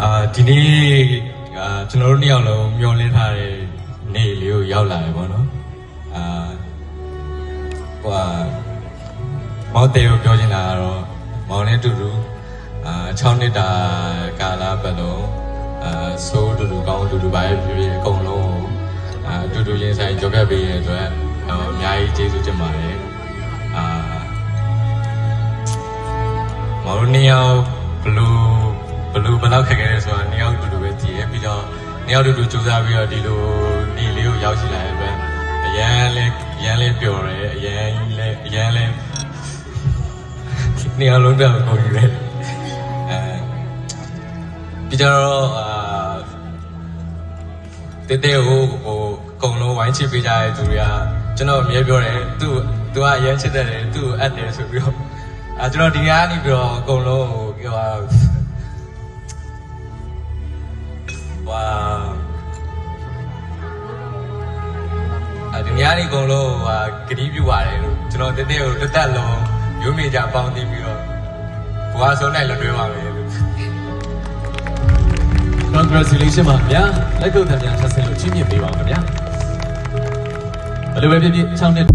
ဒီနေ့ကျွန်တော်တို့နှစ်ယောက်လုံးမျှော်လင့်ထားတဲ့နေ့လေးကိုရောက်လာတယ်ပေါ့နော်မောင်တေကိုပြောချင်တာကတော့မောင်နဲ့တူတူ6နှစ်တာကာလပတ်လုံးဆိုးတူတူကောင်းတူတူပါရဲ့ဖြစ်ဖြစ်အကုန်လုံးတူတူရင်ဆိုင်ကြော်ပြတ်ပေးရတဲ့အတွက်အများကြီးကျေးဇူးတင်ပါတယ်မောင်တို့နှစ်ယောက်ဘလောက်ခက်ခဲလဲဆိုတာနှစ်ယောက်တူတူပဲကြည့်ရပြီးတော့နှစ်ယောက်တူတူစူးစမ်းပြီးတော့ဒီလိုနေ့လေးကိုရောက်ရှိလာတဲ့အတွက်အရန်လေးပျော်တယ်အရန်လေးနှစ်ယောက်လုံးတော့ကိုကြီးပဲပြီးတော့တေတေကိုအကုန်လုံးဝိုင်းချစ်ပေးကြတဲ့သူတွေကကျွန်တော်အမြဲပြောတယ်သူကအရန်ချစ်တယ်သူ့ကိုအပ်တယ်ဆိုပြီးတော့ကျွန်တော်ဒီကနေပြီးတော့အကုန်လုံးဒီညနေကုန်လို့ဂရီးပြူပါတယ်လို့ကျွန်တော်တက်ကိုတက်လုံးရုံးမိကြပေါင်းသိပြီးတော့ဘွားဆုံးနိုင်လွတ်တွဲပါမယ်လို့ Congratulations ပါဗျာလက်ကုပ်ထမ်းများဆက်ဆင်းလို့ချီးမြှင့်ပေးပါဦးခင်ဗျာဘယ်လိုပဲဖြစ်ဖြစ်6နှစ်